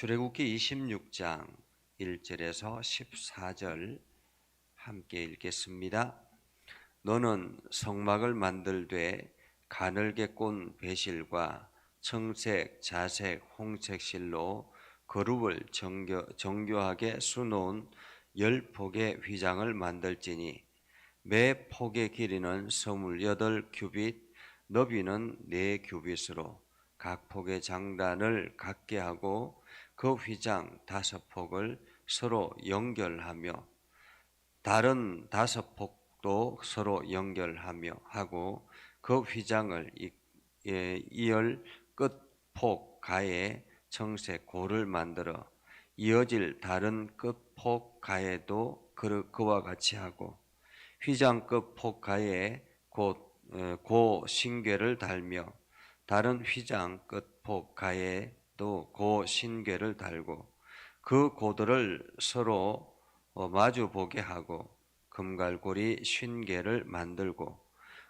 출애굽기 26장 1절에서 14절 함께 읽겠습니다. 너는 성막을 만들되 가늘게 꼰 배실과 청색, 자색, 홍색 실로 거룹을 정교하게 수놓은 10폭의 휘장을 만들지니 매 폭의 길이는 28규빗, 너비는 4규빗으로 각 폭의 장단을 같게 하고 그 휘장 5폭을 서로 연결하며 다른 5폭도 서로 연결하며 하고 그 휘장을 이을 끝폭 가에 청색 고를 만들어 이어질 다른 끝폭 가에도 그와 같이 하고 휘장 끝폭 가에 고 신궤를 달며 다른 휘장 끝폭 가에도 고 신궤를 달고 그 고들을 서로 마주 보게 하고 금갈고리 50개를 만들고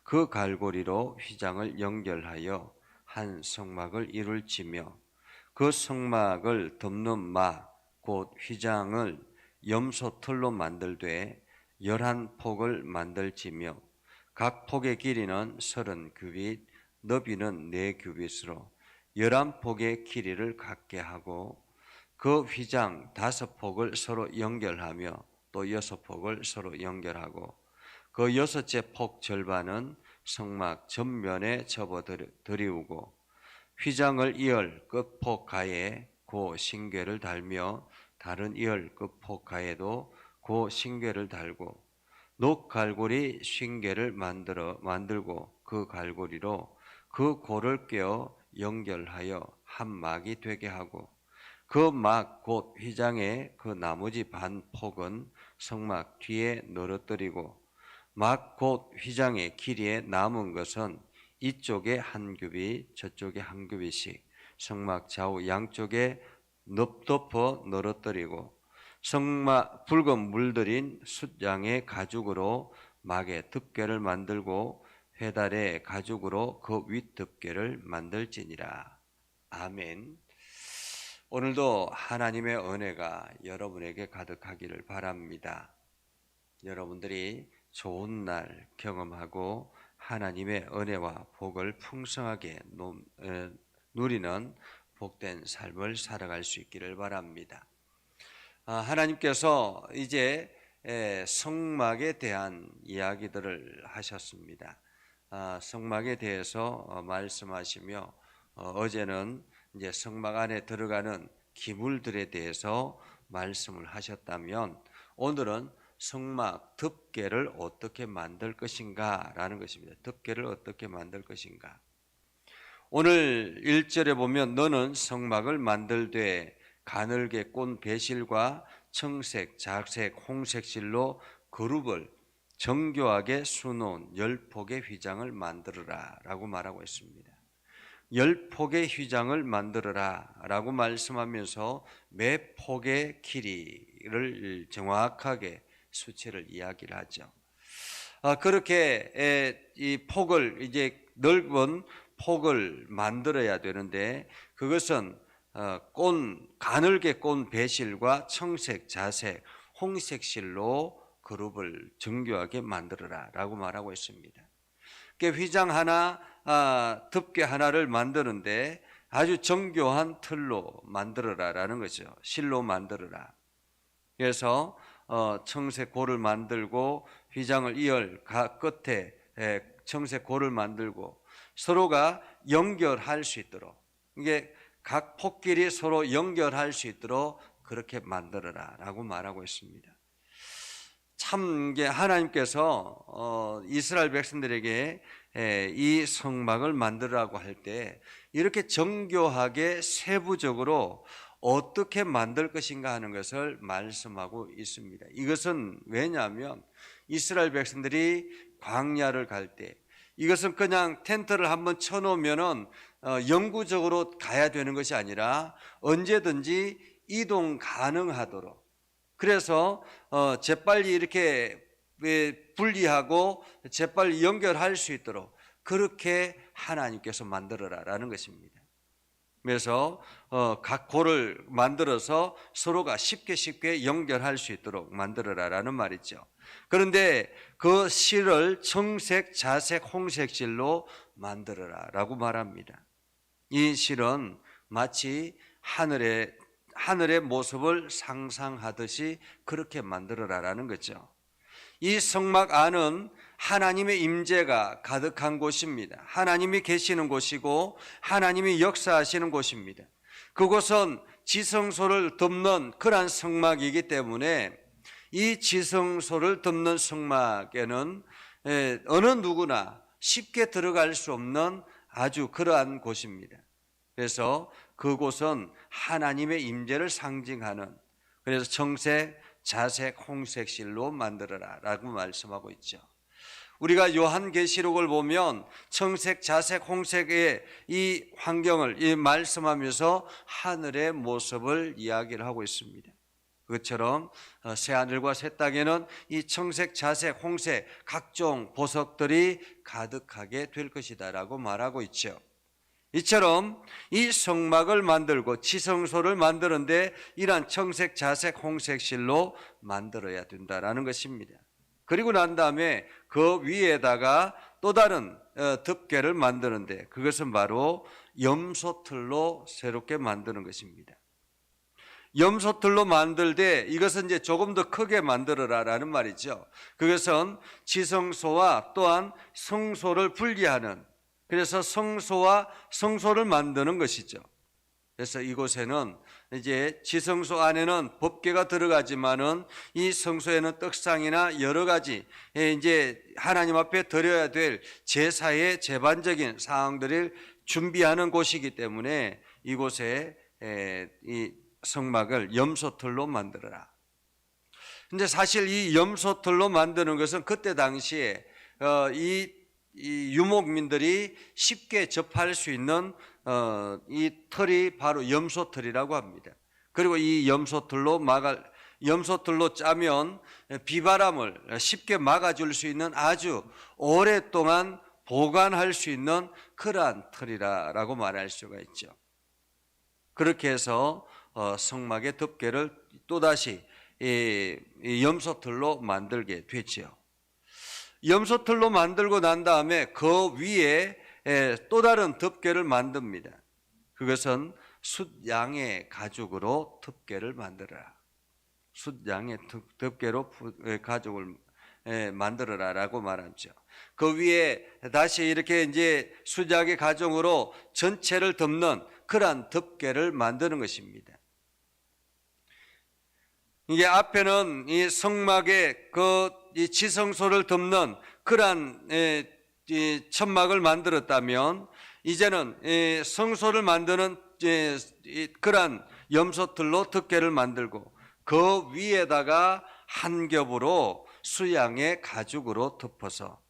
그 갈고리로 휘장을 연결하여 한 성막을 이룰지며 그 성막을 덮는 마 곧 휘장을 염소털로 만들되 11폭을 만들지며 각 폭의 길이는 30규빗, 너비는 4규빗으로 11폭의 길이를 갖게 하고 그 휘장 5폭을 서로 연결하며 또 6폭을 서로 연결하고 그 6째 폭 절반은 성막 전면에 접어 들이우고 휘장을 이을 끝폭 가에 고 신궤를 달며 다른 이을 끝폭 가에도 고 신궤를 달고 녹갈고리 50개를 만들고 그 갈고리로 그 고를 꿰어 연결하여 한 막이 되게 하고 그 막 곧 휘장의 그 나머지 반 폭은 성막 뒤에 늘어뜨리고 막 곧 휘장의 길이에 남은 것은 이쪽에 한 규빗 저쪽에 한 규빗씩 성막 좌우 양쪽에 덮어 늘어뜨리고 성막 붉은 물들인 숫양의 가죽으로 막의 덮개를 만들고 회달의 가죽으로 그 윗덮개를 만들지니라. 아멘. 오늘도 하나님의 은혜가 여러분에게 가득하기를 바랍니다. 여러분들이 좋은 날 경험하고 하나님의 은혜와 복을 풍성하게 누리는 복된 삶을 살아갈 수 있기를 바랍니다. 하나님께서 이제 성막에 대한 이야기들을 하셨습니다. 성막에 대해서 말씀하시며 어제는 이제 성막 안에 들어가는 기물들에 대해서 말씀을 하셨다면 오늘은 성막 덮개를 어떻게 만들 것인가 라는 것입니다. 덮개를 어떻게 만들 것인가. 오늘 1절에 보면 너는 성막을 만들되 가늘게 꼰 배실과 청색, 자색, 홍색 실로 그룹을 정교하게 수놓은 10폭의 휘장을 만들어라 라고 말하고 있습니다. 10폭의 휘장을 만들어라 라고 말씀하면서 매 폭의 길이를 정확하게 수치를 이야기를 하죠. 그렇게 이 폭을 이제 넓은 폭을 만들어야 되는데 그것은 가늘게 꼰 배실과 청색, 자색, 홍색 실로 그룹을 정교하게 만들어라 라고 말하고 있습니다. 휘장 하나, 덮개 하나를 만드는데 아주 정교한 틀로 만들어라 라는 거죠. 실로 만들어라. 그래서 청색 고를 만들고 휘장을 이을 끝에 청색 고를 만들고 서로가 연결할 수 있도록 이게 각 폭끼리 서로 연결할 수 있도록 그렇게 만들어라 라고 말하고 있습니다. 참 하나님께서 이스라엘 백성들에게 이 성막을 만들라고 할 때 이렇게 정교하게 세부적으로 어떻게 만들 것인가 하는 것을 말씀하고 있습니다. 이것은 왜냐하면 이스라엘 백성들이 광야를 갈 때 이것은 그냥 텐트를 한번 쳐놓으면은 영구적으로 가야 되는 것이 아니라 언제든지 이동 가능하도록 그래서 재빨리 이렇게 분리하고 재빨리 연결할 수 있도록 그렇게 하나님께서 만들어라라는 것입니다. 그래서 각 골을 만들어서 서로가 쉽게 연결할 수 있도록 만들어라라는 말이죠. 그런데 그 실을 청색, 자색, 홍색 실로 만들어라라고 말합니다. 이 실은 마치 하늘의 모습을 상상하듯이 그렇게 만들어라라는 거죠. 이 성막 안은 하나님의 임재가 가득한 곳입니다. 하나님이 계시는 곳이고 하나님이 역사하시는 곳입니다. 그곳은 지성소를 덮는 그러한 성막이기 때문에 이 지성소를 덮는 성막에는 어느 누구나 쉽게 들어갈 수 없는 아주 그러한 곳입니다. 그래서 그곳은 하나님의 임재를 상징하는, 그래서 청색, 자색, 홍색 실로 만들어라 라고 말씀하고 있죠. 우리가 요한계시록을 보면 청색, 자색, 홍색의 이 환경을 말씀하면서 하늘의 모습을 이야기를 하고 있습니다. 그것처럼 새하늘과 새 땅에는 이 청색, 자색, 홍색 각종 보석들이 가득하게 될 것이다 라고 말하고 있죠. 이처럼 이 성막을 만들고 지성소를 만드는데 이러한 청색, 자색, 홍색 실로 만들어야 된다라는 것입니다. 그리고 난 다음에 그 위에다가 또 다른 덮개를 만드는데 그것은 바로 염소틀로 새롭게 만드는 것입니다. 염소틀로 만들 때 이것은 이제 조금 더 크게 만들어라라는 말이죠. 그것은 지성소와 또한 성소를 분리하는, 그래서 성소와 성소를 만드는 것이죠. 그래서 이곳에는 이제 지성소 안에는 법궤가 들어가지만은 이 성소에는 떡상이나 여러 가지 이제 하나님 앞에 드려야 될 제사의 제반적인 사항들을 준비하는 곳이기 때문에 이곳에 이 성막을 염소틀로 만들어라. 근데 사실 이 염소틀로 만드는 것은 그때 당시에 이 유목민들이 쉽게 접할 수 있는 이 털이 바로 염소털이라고 합니다. 그리고 이 염소털로 짜면 비바람을 쉽게 막아줄 수 있는 아주 오랫동안 보관할 수 있는 그러한 털이라고 말할 수가 있죠. 그렇게 해서 성막의 덮개를 또다시 이 염소털로 만들게 되죠. 염소털로 만들고 난 다음에 그 위에 또 다른 덮개를 만듭니다. 그것은 숫양의 가죽으로 덮개를 만들어라. 숫양의 덮개로 가죽을 만들어라라고 말하죠. 그 위에 다시 이렇게 이제 숫양의 가죽으로 전체를 덮는 그러한 덮개를 만드는 것입니다. 이게 앞에는 이 성막의 이 지성소를 덮는 그러한 천막을 만들었다면 이제는 성소를 만드는 그러한 염소틀로 덮개를 만들고 그 위에다가 한 겹으로 수양의 가죽으로 덮어서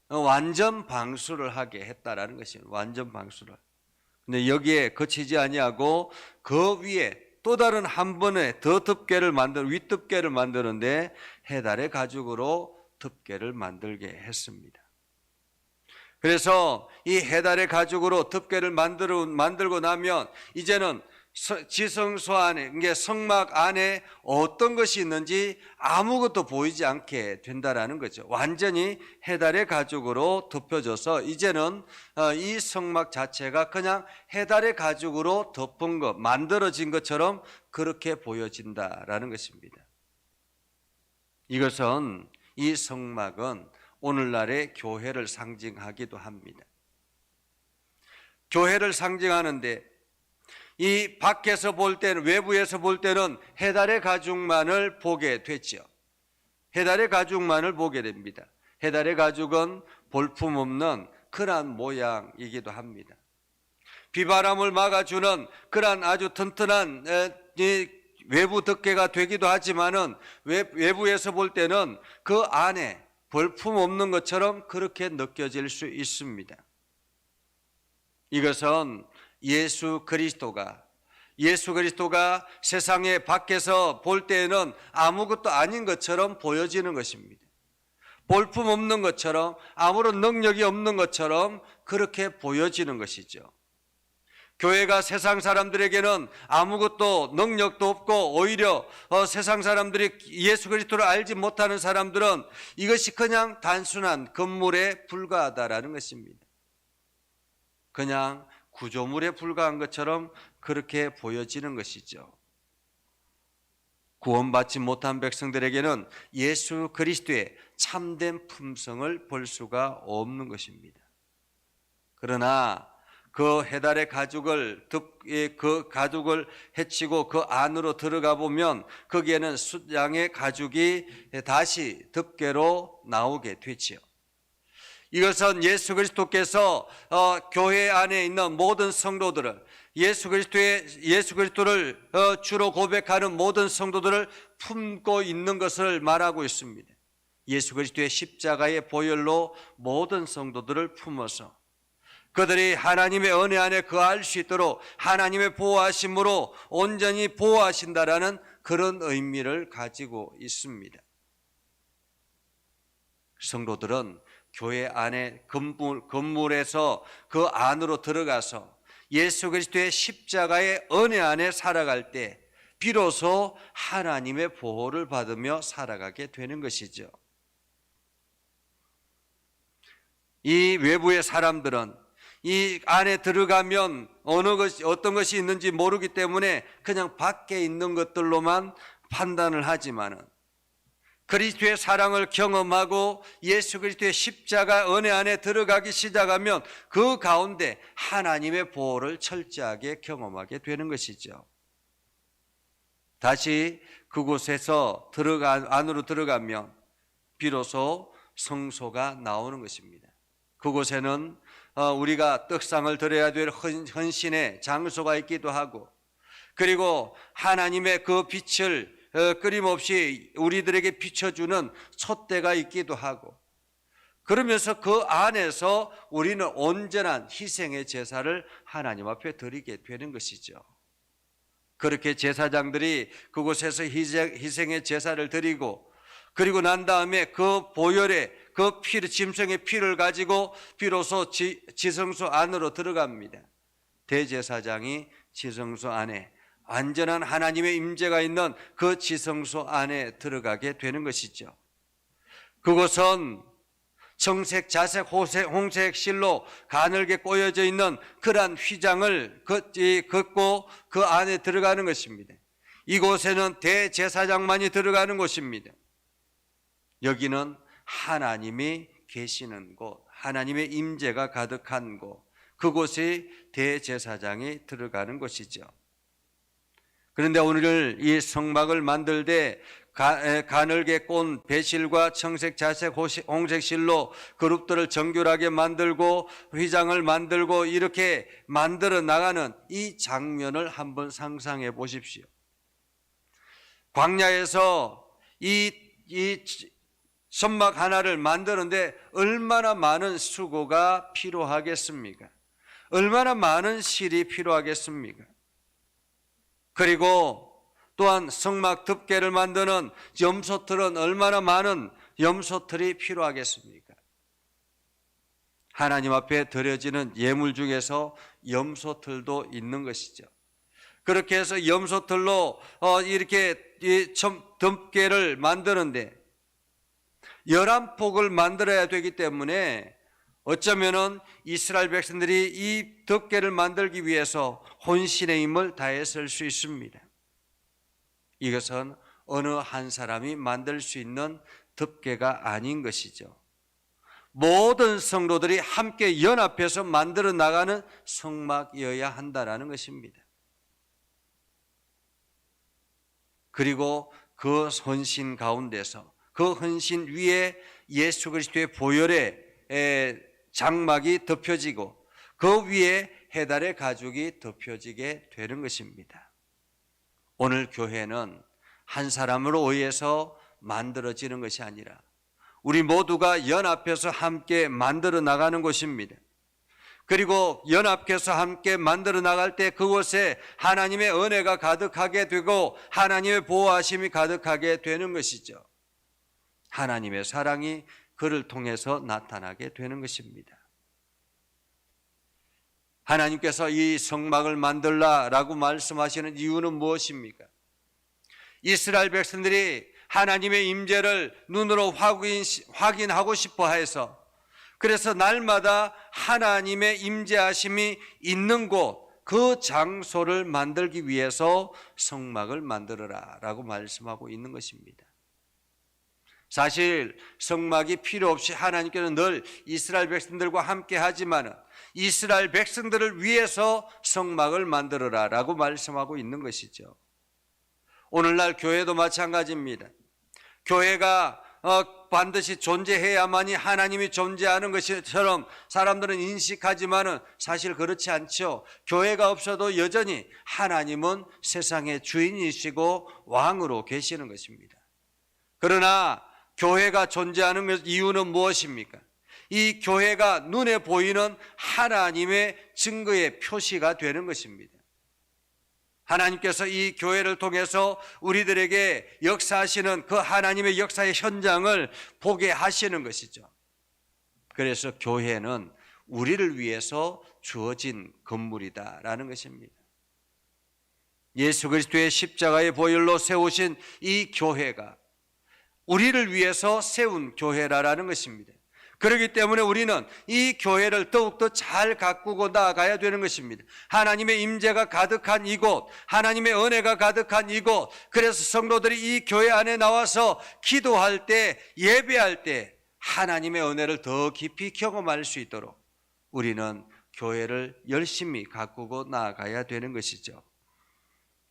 완전 방수를 하게 했다라는 것입니다. 완전 방수를. 근데 여기에 그치지 아니하고 그 위에 또 다른 한 번에 더 덮개를 윗덮개를 만드는데 해달의 가죽으로 덮개를 만들게 했습니다. 그래서 이 해달의 가죽으로 덮개를 만들고 나면 이제는 지성소 안에, 이게 성막 안에 어떤 것이 있는지 아무것도 보이지 않게 된다라는 거죠. 완전히 해달의 가죽으로 덮여져서 이제는 이 성막 자체가 그냥 해달의 가죽으로 덮은 것, 만들어진 것처럼 그렇게 보여진다라는 것입니다. 이것은 이 성막은 오늘날의 교회를 상징하기도 합니다. 교회를 상징하는데 이 밖에서 볼 때는, 외부에서 볼 때는 해달의 가죽만을 보게 됐죠. 해달의 가죽만을 보게 됩니다. 해달의 가죽은 볼품없는 그러한 모양이기도 합니다. 비바람을 막아주는 그러한 아주 튼튼한 외부 덮개가 되기도 하지만은 외부에서 볼 때는 그 안에 볼품없는 것처럼 그렇게 느껴질 수 있습니다. 이것은 예수 그리스도가 세상에 밖에서 볼 때에는 아무것도 아닌 것처럼 보여지는 것입니다. 볼품 없는 것처럼, 아무런 능력이 없는 것처럼 그렇게 보여지는 것이죠. 교회가 세상 사람들에게는 아무것도 능력도 없고 오히려 세상 사람들이 예수 그리스도를 알지 못하는 사람들은 이것이 그냥 단순한 건물에 불과하다라는 것입니다. 그냥 구조물에 불과한 것처럼 그렇게 보여지는 것이죠. 구원받지 못한 백성들에게는 예수 그리스도의 참된 품성을 볼 수가 없는 것입니다. 그러나 그 해달의 가죽을 해치고 그 안으로 들어가 보면 거기에는 숫양의 가죽이 다시 덮개로 나오게 되지요. 이것은 예수 그리스도께서 교회 안에 있는 모든 성도들을 예수 그리스도를 주로 고백하는 모든 성도들을 품고 있는 것을 말하고 있습니다. 예수 그리스도의 십자가의 보혈로 모든 성도들을 품어서 그들이 하나님의 은혜 안에 거할 수 있도록 하나님의 보호하심으로 온전히 보호하신다라는 그런 의미를 가지고 있습니다. 성도들은 교회 안에 건물에서 그 안으로 들어가서 예수 그리스도의 십자가의 은혜 안에 살아갈 때 비로소 하나님의 보호를 받으며 살아가게 되는 것이죠. 이 외부의 사람들은 이 안에 들어가면 어떤 것이 있는지 모르기 때문에 그냥 밖에 있는 것들로만 판단을 하지만은 그리스도의 사랑을 경험하고 예수 그리스도의 십자가 은혜 안에 들어가기 시작하면 그 가운데 하나님의 보호를 철저하게 경험하게 되는 것이죠. 다시 그곳에서 안으로 들어가면 비로소 성소가 나오는 것입니다. 그곳에는 우리가 떡상을 드려야 될 헌신의 장소가 있기도 하고, 그리고 하나님의 그 빛을 끊임없이 우리들에게 비춰주는 촛대가 있기도 하고, 그러면서 그 안에서 우리는 온전한 희생의 제사를 하나님 앞에 드리게 되는 것이죠. 그렇게 제사장들이 그곳에서 희생의 제사를 드리고, 그리고 난 다음에 그 보혈의 그 짐승의 피를 가지고 비로소 지성소 안으로 들어갑니다. 대제사장이 지성소 안에 완전한 하나님의 임재가 있는 그 지성소 안에 들어가게 되는 것이죠. 그곳은 청색, 자색, 홍색 실로 가늘게 꼬여져 있는 그러한 휘장을 걷고 그 안에 들어가는 것입니다. 이곳에는 대제사장만이 들어가는 곳입니다. 여기는 하나님이 계시는 곳, 하나님의 임재가 가득한 곳, 그곳이 대제사장이 들어가는 곳이죠. 그런데 오늘 이 성막을 만들 때 가늘게 꼰 배실과 청색, 자색, 홍색 실로 그룹들을 정결하게 만들고 휘장을 만들고 이렇게 만들어 나가는 이 장면을 한번 상상해 보십시오. 광야에서 이 성막 하나를 만드는데 얼마나 많은 수고가 필요하겠습니까? 얼마나 많은 실이 필요하겠습니까? 그리고 또한 성막 덮개를 만드는 염소틀은 얼마나 많은 염소틀이 필요하겠습니까? 하나님 앞에 드려지는 예물 중에서 염소틀도 있는 것이죠. 그렇게 해서 염소틀로 이렇게 덮개를 만드는데 11폭을 만들어야 되기 때문에 어쩌면은 이스라엘 백성들이 이 덮개를 만들기 위해서 혼신의 힘을 다했을 수 있습니다. 이것은 어느 한 사람이 만들 수 있는 덮개가 아닌 것이죠. 모든 성도들이 함께 연합해서 만들어 나가는 성막이어야 한다는 것입니다. 그리고 그 헌신 가운데서 그 헌신 위에 예수 그리스도의 보혈의 장막이 덮여지고 그 위에 해달의 가죽이 덮여지게 되는 것입니다. 오늘 교회는 한 사람으로 의해서 만들어지는 것이 아니라 우리 모두가 연합해서 함께 만들어 나가는 것입니다. 그리고 연합해서 함께 만들어 나갈 때 그곳에 하나님의 은혜가 가득하게 되고 하나님의 보호하심이 가득하게 되는 것이죠. 하나님의 사랑이 그를 통해서 나타나게 되는 것입니다. 하나님께서 이 성막을 만들라라고 말씀하시는 이유는 무엇입니까? 이스라엘 백성들이 하나님의 임재를 눈으로 확인하고 싶어 해서, 그래서 날마다 하나님의 임재하심이 있는 곳, 그 장소를 만들기 위해서 성막을 만들어라 라고 말씀하고 있는 것입니다. 사실 성막이 필요 없이 하나님께서 늘 이스라엘 백성들과 함께 하지만 이스라엘 백성들을 위해서 성막을 만들어라 라고 말씀하고 있는 것이죠. 오늘날 교회도 마찬가지입니다. 교회가 반드시 존재해야만이 하나님이 존재하는 것처럼 사람들은 인식하지만 사실 그렇지 않죠. 교회가 없어도 여전히 하나님은 세상의 주인이시고 왕으로 계시는 것입니다. 그러나 교회가 존재하는 이유는 무엇입니까? 이 교회가 눈에 보이는 하나님의 증거의 표시가 되는 것입니다. 하나님께서 이 교회를 통해서 우리들에게 역사하시는 그 하나님의 역사의 현장을 보게 하시는 것이죠. 그래서 교회는 우리를 위해서 주어진 건물이다라는 것입니다. 예수 그리스도의 십자가의 보혈로 세우신 이 교회가 우리를 위해서 세운 교회라는 것입니다. 그렇기 때문에 우리는 이 교회를 더욱더 잘 가꾸고 나아가야 되는 것입니다. 하나님의 임재가 가득한 이곳, 하나님의 은혜가 가득한 이곳, 그래서 성도들이 이 교회 안에 나와서 기도할 때, 예배할 때 하나님의 은혜를 더 깊이 경험할 수 있도록 우리는 교회를 열심히 가꾸고 나아가야 되는 것이죠.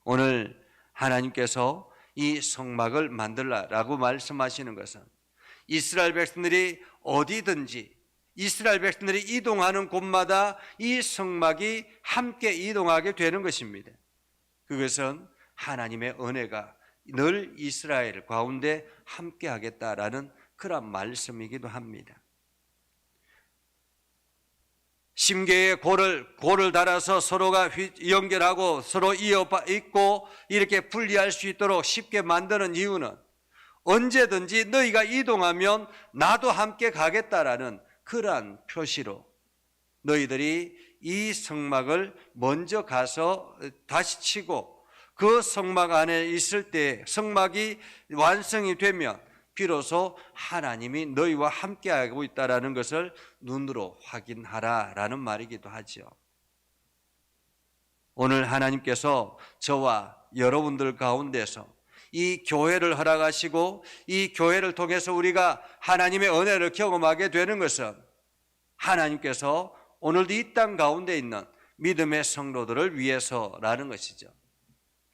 오늘 하나님께서 이 성막을 만들라라고 말씀하시는 것은 이스라엘 백성들이 어디든지 이스라엘 백성들이 이동하는 곳마다 이 성막이 함께 이동하게 되는 것입니다. 그것은 하나님의 은혜가 늘 이스라엘 가운데 함께 하겠다라는 그런 말씀이기도 합니다. 심계에 골을 달아서 서로가 연결하고 서로 이어 있고 이렇게 분리할 수 있도록 쉽게 만드는 이유는 언제든지 너희가 이동하면 나도 함께 가겠다라는 그러한 표시로 너희들이 이 성막을 먼저 가서 다시 치고 그 성막 안에 있을 때 성막이 완성이 되면 비로소 하나님이 너희와 함께하고 있다는 것을 눈으로 확인하라라는 말이기도 하죠. 오늘 하나님께서 저와 여러분들 가운데서 이 교회를 허락하시고 이 교회를 통해서 우리가 하나님의 은혜를 경험하게 되는 것은 하나님께서 오늘도 이 땅 가운데 있는 믿음의 성도들을 위해서라는 것이죠.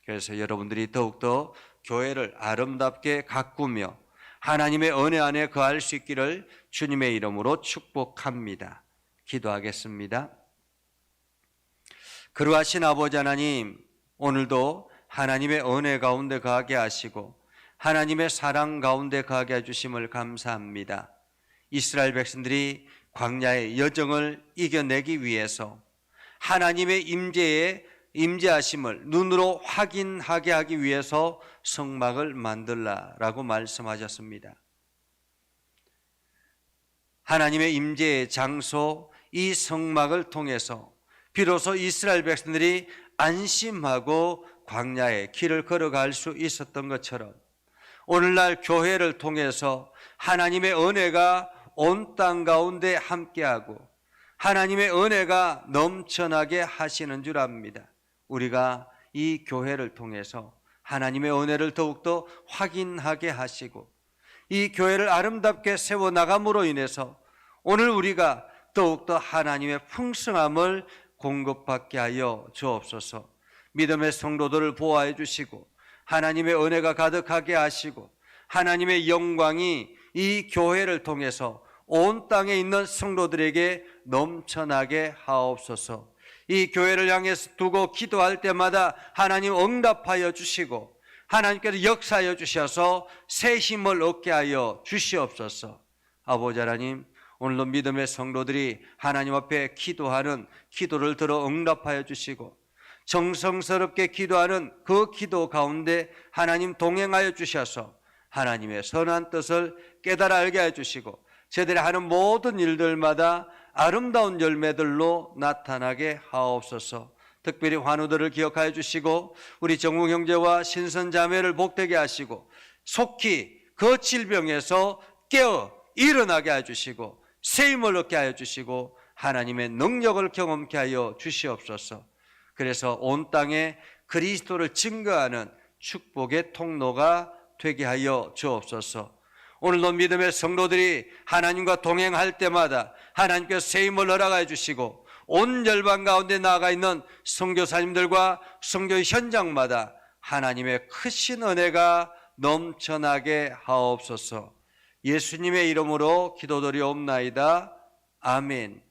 그래서 여러분들이 더욱더 교회를 아름답게 가꾸며 하나님의 은혜 안에 거할 수 있기를 주님의 이름으로 축복합니다. 기도하겠습니다. 그러하신 아버지 하나님, 오늘도 하나님의 은혜 가운데 거하게 하시고 하나님의 사랑 가운데 거하게 해주심을 감사합니다. 이스라엘 백성들이 광야의 여정을 이겨내기 위해서 하나님의 임재하심을 눈으로 확인하게 하기 위해서 성막을 만들라라고 말씀하셨습니다. 하나님의 임재의 장소 이 성막을 통해서 비로소 이스라엘 백성들이 안심하고 광야의 길을 걸어갈 수 있었던 것처럼 오늘날 교회를 통해서 하나님의 은혜가 온 땅 가운데 함께하고 하나님의 은혜가 넘쳐나게 하시는 줄 압니다. 우리가 이 교회를 통해서 하나님의 은혜를 더욱더 확인하게 하시고 이 교회를 아름답게 세워나감으로 인해서 오늘 우리가 더욱더 하나님의 풍성함을 공급받게 하여 주옵소서. 믿음의 성도들을 보호해 주시고 하나님의 은혜가 가득하게 하시고 하나님의 영광이 이 교회를 통해서 온 땅에 있는 성도들에게 넘쳐나게 하옵소서. 이 교회를 향해서 두고 기도할 때마다 하나님 응답하여 주시고 하나님께서 역사하여 주셔서 새 힘을 얻게 하여 주시옵소서. 아버지 하나님, 오늘도 믿음의 성도들이 하나님 앞에 기도하는 기도를 들어 응답하여 주시고 정성스럽게 기도하는 그 기도 가운데 하나님 동행하여 주셔서 하나님의 선한 뜻을 깨달아 알게 해 주시고 저들이 하는 모든 일들마다 아름다운 열매들로 나타나게 하옵소서. 특별히 환우들을 기억하여 주시고 우리 정웅 형제와 신선 자매를 복되게 하시고 속히 그 질병에서 깨어 일어나게 하여 주시고 새 힘을 얻게 하여 주시고 하나님의 능력을 경험케 하여 주시옵소서. 그래서 온 땅에 그리스도를 증거하는 축복의 통로가 되게 하여 주옵소서. 오늘도 믿음의 성도들이 하나님과 동행할 때마다 하나님께서 새 힘을 허락하여 주시고 온 열방 가운데 나아가 있는 선교사님들과 선교 현장마다 하나님의 크신 은혜가 넘쳐나게 하옵소서. 예수님의 이름으로 기도드리옵나이다. 아멘.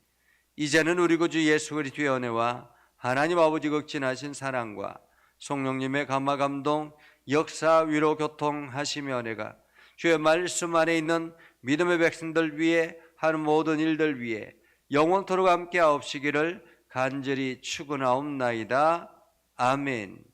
이제는 우리 구주 예수 그리스도의 은혜와 하나님 아버지 극진하신 사랑과 성령님의 감화 감동 역사 위로 교통하시며 은혜가 주의 말씀 안에 있는 믿음의 백성들 위해 하는 모든 일들 위해 영원토록 함께 하옵시기를 간절히 축원하옵나이다. 아멘.